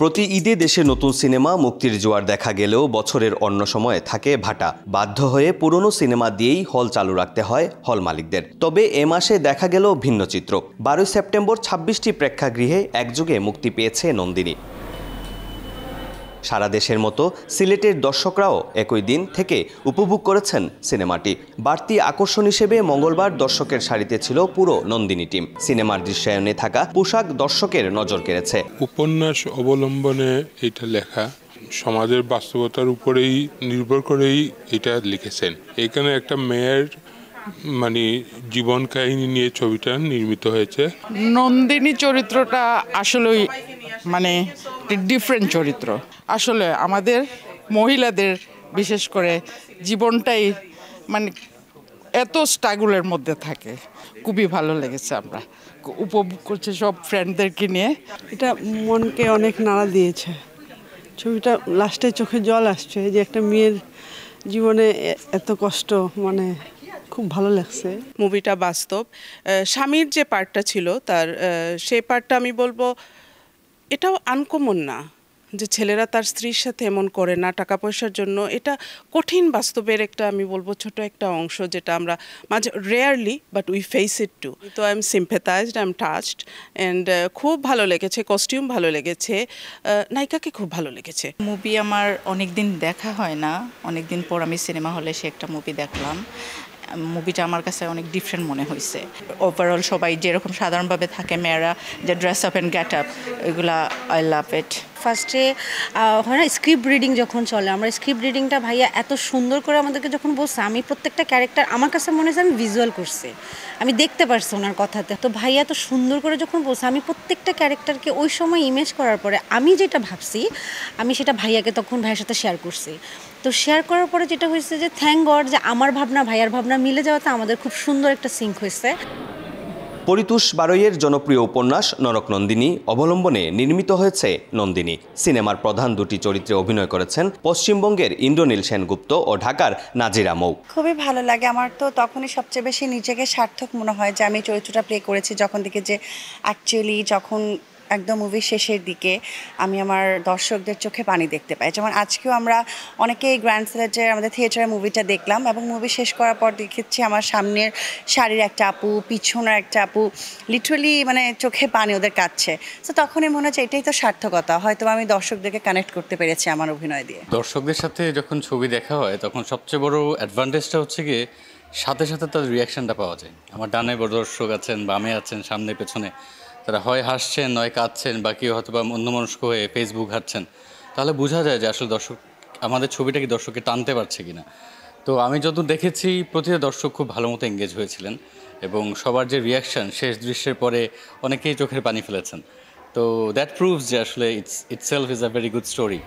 প্রতি ঈদে দেশে নতুন সিনেমা মুক্তির জোয়ার দেখা গেলেও বছরের অন্য সময়ে থাকে ভাটা। বাধ্য হয়ে পুরনো সিনেমা দিয়েই হল চালু রাখতে হয় হল মালিকদের। তবে এ মাসে দেখা গেল ভিন্ন চিত্র। 12 সেপ্টেম্বর 26টি প্রেক্ষাগৃহে একযোগে মুক্তি পেয়েছে নন্দিনী। সারা দেশের মতো সিলেটের দর্শকরাও একই দিন থেকে উপভোগ করেছেন সিনেমাটি। বাড়তি আকর্ষণ হিসেবে মঙ্গলবার দর্শকের সারিতে ছিল পুরো নন্দিনী টিম। সিনেমার দৃশ্যায়নে থাকা পোশাক দর্শকের নজর কেড়েছে। উপন্যাস অবলম্বনে এটা লেখা, সমাজের বাস্তবতার উপরেই নির্ভর করেই এটা লিখেছেন। এখানে একটা মেয়ের জীবন কাহিনী নিয়ে ছবিটা নির্মিত হয়েছে। নন্দিনী চরিত্রটা আসলে ডিফারেন্ট চরিত্র। আসলে আমাদের মহিলাদের বিশেষ করে জীবনটাই এত স্ট্রাগলের মধ্যে থাকে। খুবই ভালো লেগেছে, আমরা উপভোগ করছি সব ফ্রেন্ডদেরকে নিয়ে। এটা মনকে অনেক নাড়া দিয়েছে। ছবিটা লাস্টে চোখে জল আসছে, যে একটা মেয়ের জীবনে এত কষ্ট, খুব ভালো লাগছে। মুভিটা বাস্তব। স্বামীর যে পার্টটা ছিল তার, সেই পার্টটা আমি বলবো এটাও আনকমন না, যে ছেলেরা তার স্ত্রীর সাথে এমন করে না টাকা পয়সার জন্য। এটা কঠিন বাস্তবের একটা, আমি বলবো ছোট একটা অংশ, যেটা আমরা মাঝে rarely but we face it too. তো I am sympathised, I am touched and খুব ভালো লেগেছে। কস্টিউম ভালো লেগেছে, নায়িকাকে খুব ভালো লেগেছে। মুভি আমার অনেক দিন দেখা হয় না, অনেক দিন পর আমি সিনেমা হলে এসে একটা মুভি দেখলাম। মুভিটা আমার কাছে অনেক ডিফারেন্ট মনে হয়েছে। ওভারঅল সবাই যেরকম সাধারণভাবে থাকে, মেয়েরা যে dress up and get up, এগুলা আই লাভ ইট। ফার্স্টে হয় না স্ক্রিপ্ট রিডিং যখন চলে, আমরা স্ক্রিপ্ট রিডিংটা ভাইয়া এত সুন্দর করে আমাদেরকে যখন বলছে, আমি প্রত্যেকটা ক্যারেক্টার আমার কাছে মনে হয়েছে আমি ভিজুয়াল করছি, আমি দেখতে পারছি ওনার কথাতে। তো ভাইয়া এত সুন্দর করে যখন বলছে, আমি প্রত্যেকটা ক্যারেক্টারকে ওই সময় ইমেজ করার পরে আমি যেটা ভাবছি, আমি সেটা ভাইয়াকে তখন ভাইয়ের সাথে শেয়ার করছি। তো শেয়ার করার পরে যেটা হয়েছে যে থ্যাংক গড যে আমার ভাবনা ভাইয়ার ভাবনা মিলে যাওয়াতে আমাদের খুব সুন্দর একটা সিঙ্ক হয়েছে। পরিতোষ বারৈয়ের জনপ্রিয় উপন্যাস নরক নন্দিনী অবলম্বনে নির্মিত হয়েছে নন্দিনী। সিনেমার প্রধান দুটি চরিত্রে অভিনয় করেছেন পশ্চিমবঙ্গের ইন্দ্রনীল সেনগুপ্ত ও ঢাকার নাজিরা মৌ। খুবই ভালো লাগে। আমার তো তখনই সবচেয়ে বেশি নিজেকে সার্থক মনে হয় যে আমি চরিত্রটা প্লে করেছি, যখন থেকে যে অ্যাকচুয়ালি যখন একদম মুভির শেষের দিকে আমি আমার দর্শকদের চোখে পানি দেখতে পাই। যেমন আজকেও আমরা অনেকেই গ্র্যান্ড সিলেটের আমাদের থিয়েটারে মুভিটা দেখলাম, এবং মুভি শেষ করার পর দেখেছি আমার সামনের শাড়ির একটা আপু, পিছনের একটা আপু, লিটারালি চোখে পানি ওদের কাটছে। তো তখনই মনে হচ্ছে এটাই তো সার্থকতা, হয়তো আমি দর্শকদেরকে কানেক্ট করতে পেরেছি আমার অভিনয় দিয়ে। দর্শকদের সাথে যখন ছবি দেখা হয় তখন সবচেয়ে বড় অ্যাডভান্টেজটা হচ্ছে গিয়ে সাথে সাথে তাদের রিয়াকশানটা পাওয়া যায়। আমার ডানে বড় দর্শক আছেন, বামে আছেন, সামনে পেছনে, তারা হয় হাসছেন, নয় কাঁদছেন, বা কেউ হয়তো বা অন্যমনস্ক হয়ে ফেসবুক ঘাটছেন। তাহলে বোঝা যায় যে আসলে দর্শক আমাদের ছবিটা কি দর্শককে টানতে পারছে কিনা। তো আমি যত দেখেছি প্রতিটা দর্শক খুব ভালো মতো এঙ্গেজ হয়েছিলেন, এবং সবার যে রিয়াকশান শেষ দৃশ্যের পরে অনেকেই চোখের পানি ফেলেছেন। তো দ্যাট প্রুভস যে আসলে itself is a very good story.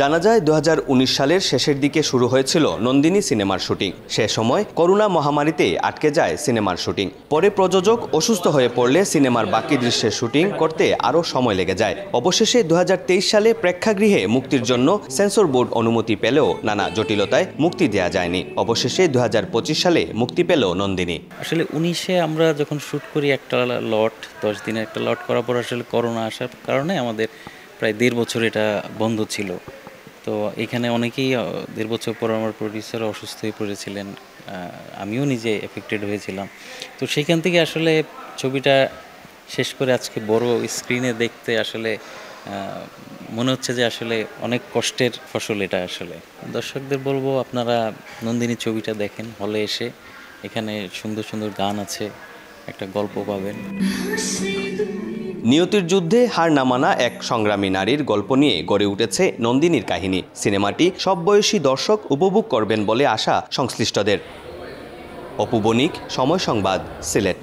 জানা যায় 2019 সালের শেষের দিকে শুরু হয়েছিল নন্দিনী সিনেমার শুটিং। সে সময় করোনা মহামারীতে আটকে যায় সিনেমার শুটিং। পরে প্রযোজক অসুস্থ হয়ে পড়লে সিনেমার বাকি দৃশ্যের শুটিং করতে আরও সময় লেগে যায়। অবশেষে 2023 সালে প্রেক্ষাগৃহে মুক্তির জন্য সেন্সর বোর্ড অনুমতি পেলেও নানা জটিলতায় মুক্তি দেওয়া যায়নি। অবশেষে 2025 সালে মুক্তি পেল নন্দিনী। আসলে 19-এ আমরা যখন শ্যুট করি একটা লট, 10 দিনের একটা লট করার পর আসলে করোনা আসার কারণে আমাদের প্রায় 1.5 বছর এটা বন্ধ ছিল। তো এখানে অনেকেই 1.5 বছর পর আমার প্রডিউসার অসুস্থ হয়ে পড়েছিলেন, আমিও নিজে এফেক্টেড হয়েছিলাম। তো সেইখান থেকে আসলে ছবিটা শেষ করে আজকে বড় স্ক্রিনে দেখতে আসলে মনে হচ্ছে যে আসলে অনেক কষ্টের ফসল এটা। আসলে দর্শকদের বলবো, আপনারা নন্দিনী ছবিটা দেখেন হলে এসে। এখানে সুন্দর সুন্দর গান আছে, একটা গল্প পাবেন। নিয়তির যুদ্ধে হার না মানা এক সংগ্রামী নারীর গল্প নিয়ে গড়ে উঠেছে নন্দিনীর কাহিনী। সিনেমাটি সব বয়সী দর্শক উপভোগ করবেন বলে আশা সংশ্লিষ্টদের। অপু বণিক, সময় সংবাদ, সিলেট।